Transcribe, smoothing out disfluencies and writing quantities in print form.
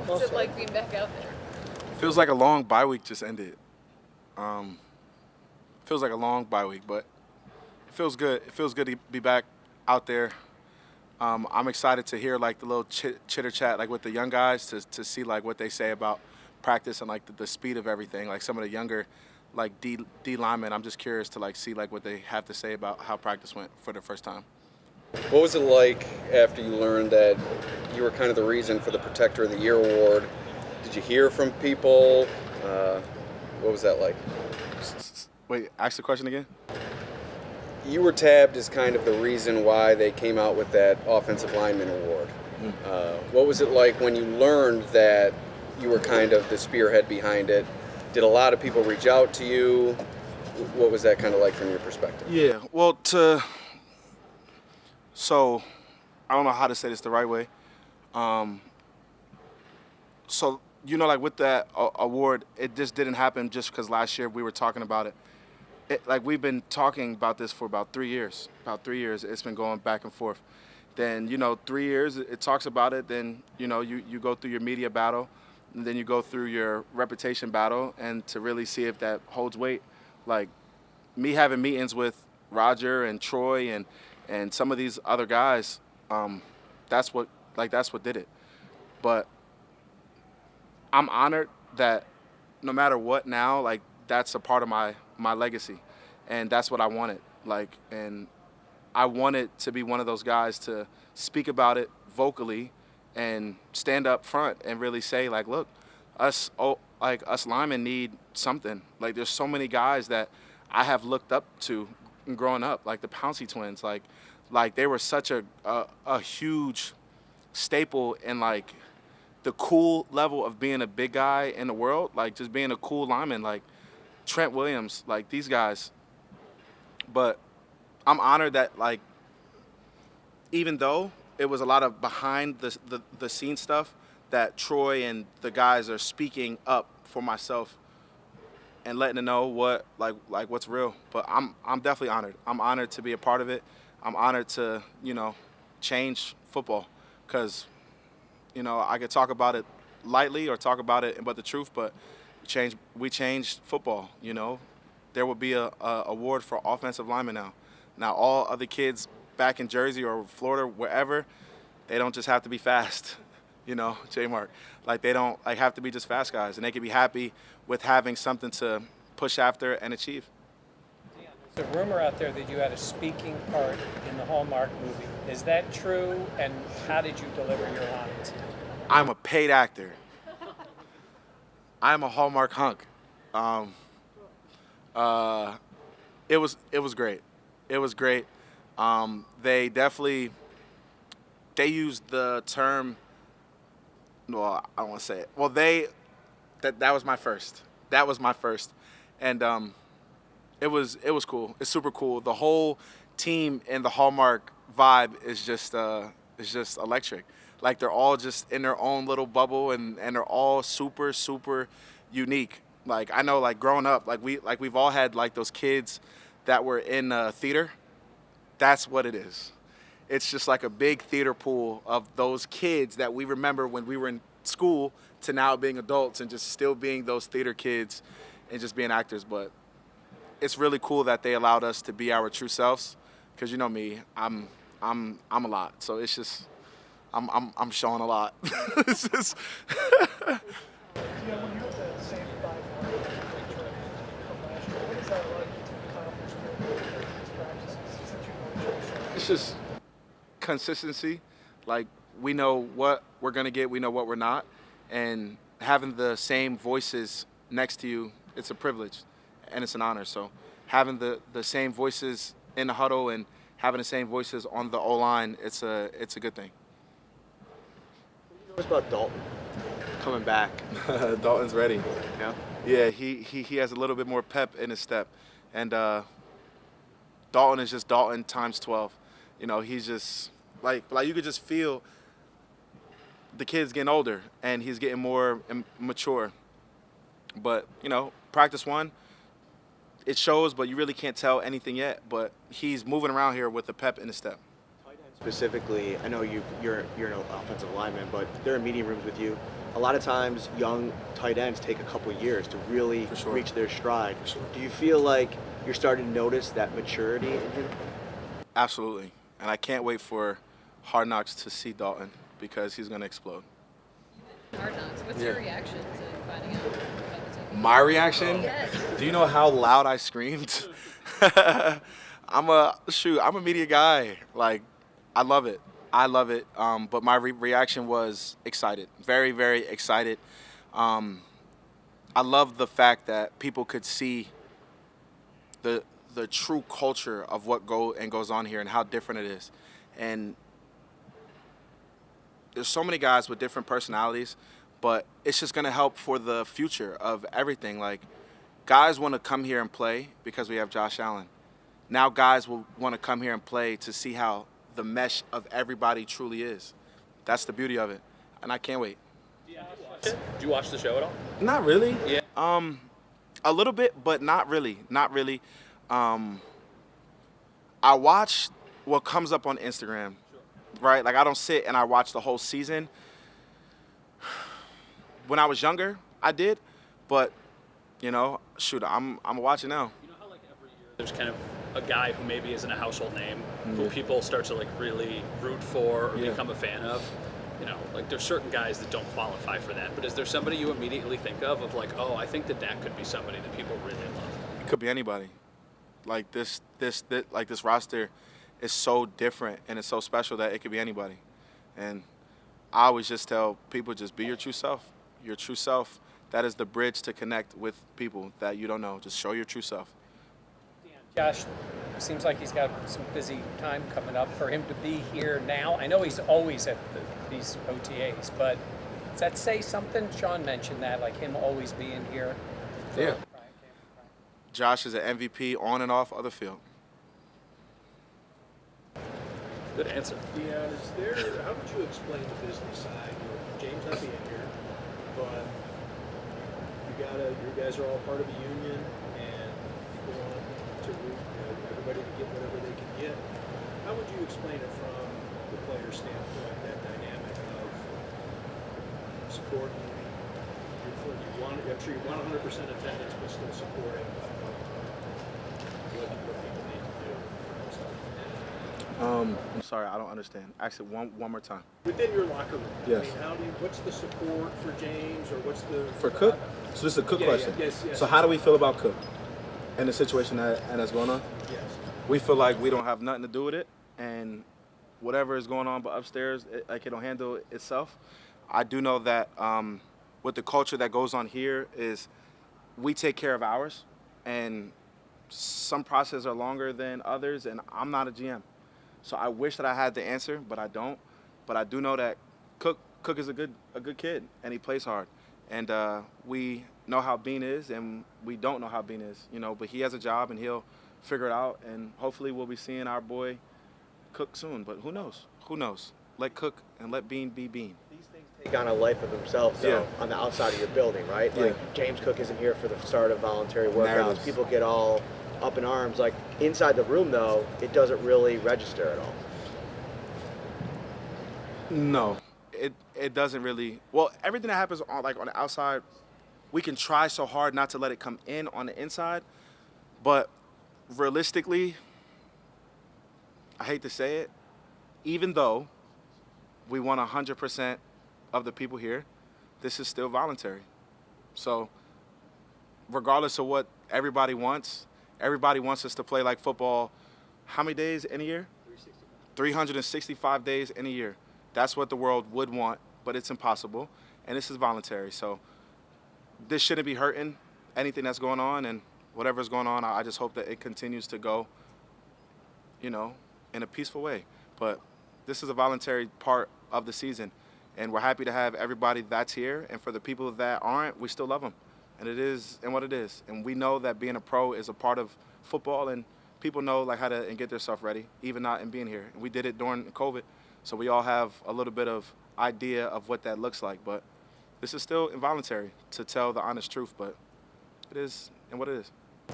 What's it like being back out there? Feels like a long bye week just ended. Feels like a long bye week, but it feels good. It feels good to be back out there. I'm excited to hear like the little chitter chat like with the young guys to see like what they say about practice and like the speed of everything. Like some of the younger like D linemen, I'm just curious to like see like what they have to say about how practice went for the first time. What was it like after you learned that you were kind of the reason for the Protector of the Year award? Did you hear from people? What was that like? Wait, ask the question again. You were tabbed as kind of the reason why they came out with that Offensive Lineman Award. What was it like when you learned that you were kind of the spearhead behind it? Did a lot of people reach out to you? What was that kind of like from your perspective? Yeah, well, so I don't know how to say this the right way. So like with that award, it just didn't happen just because last year we were talking about it. Like we've been talking about this for about 3 years. About 3 years, it's been going back and forth. Then 3 years, it talks about it. Then you go through your media battle, and then you go through your reputation battle, and to really see if that holds weight. Like me having meetings with Roger and Troy and some of these other guys, that's what did it. But I'm honored that no matter what now, like that's a part of my legacy, and that's what I wanted. Like, and I wanted to be one of those guys to speak about it vocally and stand up front and really say like, look, us linemen need something. Like there's so many guys that I have looked up to growing up, like the Pouncey twins, like they were such a huge staple in like the cool level of being a big guy in the world, like just being a cool lineman, like Trent Williams, like these guys. But I'm honored that like even though it was a lot of behind the scene stuff, that Troy and the guys are speaking up for myself and letting them know what like what's real. But I'm definitely honored. I'm honored to be a part of it. I'm honored to change football, because I could talk about it lightly or talk about it but the truth, but we changed football. There will be a award for offensive linemen now. Now all other kids back in Jersey or Florida, wherever, they don't just have to be fast. J-Mark. Like they don't have to be just fast guys, and they can be happy with having something to push after and achieve. Dion, there's a rumor out there that you had a speaking part in the Hallmark movie. Is that true? And how did you deliver your lines? I'm a paid actor. I'm a Hallmark hunk. It was great. It was great. They used the term. Well, I don't want to say it. Well, that was my first. That was my first, and it was cool. It's super cool. The whole team and the Hallmark vibe is just electric. Like they're all just in their own little bubble, and they're all super unique. Like I know, like growing up, we've all had like those kids that were in theater. That's what it is. It's just like a big theater pool of those kids that we remember when we were in school to now being adults and just still being those theater kids and just being actors. But it's really cool that they allowed us to be our true selves, because you know me, I'm a lot. So it's just I'm showing a lot. It's just Yeah, when you have that same 5-1 victory from last year, what is that like to accomplish with these practices since you know each other? it's just consistency. Like we know what we're gonna get, we know what we're not, and having the same voices next to you, it's a privilege and it's an honor. So having the same voices in the huddle and having the same voices on the O-line, it's a good thing. What about Dalton coming back? Dalton's ready. Yeah. Yeah, he has a little bit more pep in his step, and Dalton is just Dalton times 12. He's just like you could just feel the kid's getting older and he's getting more mature. But practice one, it shows, but you really can't tell anything yet. But he's moving around here with a pep in his step. Tight ends specifically, I know you're an offensive lineman, but they're in meeting rooms with you. A lot of times, young tight ends take a couple years to really For sure. reach their stride. For sure. Do you feel like you're starting to notice that maturity in him? Absolutely. And I can't wait for Hard Knocks to see Dalton because he's going to explode. Hard Knocks. What's your reaction to finding out about the tape? My reaction? Yes. Do you know how loud I screamed? I'm a media guy. Like, I love it. But my reaction was excited, very, very excited. I love the fact that people could see the true culture of what goes on here and how different it is. And there's so many guys with different personalities, but it's just gonna help for the future of everything. Like, guys want to come here and play because we have Josh Allen. Now guys will want to come here and play to see how the mesh of everybody truly is. That's the beauty of it, and I can't wait. Did you watch the show at all? Not really. Yeah. A little bit, but not really. Not really. I watch what comes up on Instagram, right? Like, I don't sit and I watch the whole season. When I was younger, I did, but shoot, I'm watching now. You know how like every year there's kind of a guy who maybe isn't a household name who people start to like really root for or become a fan of. Like there's certain guys that don't qualify for that. But is there somebody you immediately think of like, oh, I think that could be somebody that people really love? It could be anybody. Like this roster is so different and it's so special that it could be anybody. And I always just tell people, just be your true self. Your true self, that is the bridge to connect with people that you don't know. Just show your true self. Josh, seems like he's got some busy time coming up for him to be here now. I know he's always at these OTAs, but does that say something? Sean mentioned that, like him always being here. Yeah. Josh is an MVP on and off other field. Good answer. Dion, how would you explain the business side? James not being here, but you guys are all part of a union, and people want to everybody to get whatever they can get. How would you explain it from the player standpoint, that dynamic of supporting I'm sure you want 100% attendance, but still supporting what people need to do. I'm sorry, I don't understand. Actually, one more time. Within your locker room, Yes. I mean, what's the support for James, or what's the For Cook? So this is a Cook question. Yes. So how do we feel about Cook and the situation that's going on? Yes. We feel like we don't have nothing to do with it, and whatever is going on but upstairs, it'll handle itself. I do know that with the culture that goes on here is we take care of ours, and some processes are longer than others, and I'm not a GM. So I wish that I had the answer, but I don't. But I do know that Cook is a good kid, and he plays hard. And we know how Bean is, and we don't know how Bean is, But he has a job, and he'll figure it out. And hopefully we'll be seeing our boy Cook soon. But who knows? Who knows? Let Cook and let Bean be Bean. These things take on a life of themselves, though, Yeah. on the outside of your building, right? Like, Yeah. James Cook isn't here for the start of voluntary workouts. Narratives. People get all up in arms. Like, inside the room, though, it doesn't really register at all. No, it doesn't really. Well, everything that happens on the outside, we can try so hard not to let it come in on the inside, but realistically, I hate to say it, even though we want 100% of the people here, this is still voluntary. So regardless of what everybody wants us to play like football how many days in a year? 365 days in a year. That's what the world would want, but it's impossible, and this is voluntary. So this shouldn't be hurting anything that's going on, and whatever's going on, I just hope that it continues to go, in a peaceful way. But this is a voluntary part of the season, and we're happy to have everybody that's here, and for the people that aren't, we still love them, and it is what it is. And we know that being a pro is a part of football, and people know how to get themselves ready, even not in being here. And we did it during COVID. So we all have a little bit of idea of what that looks like, but this is still involuntary to tell the honest truth, but it is and what it is.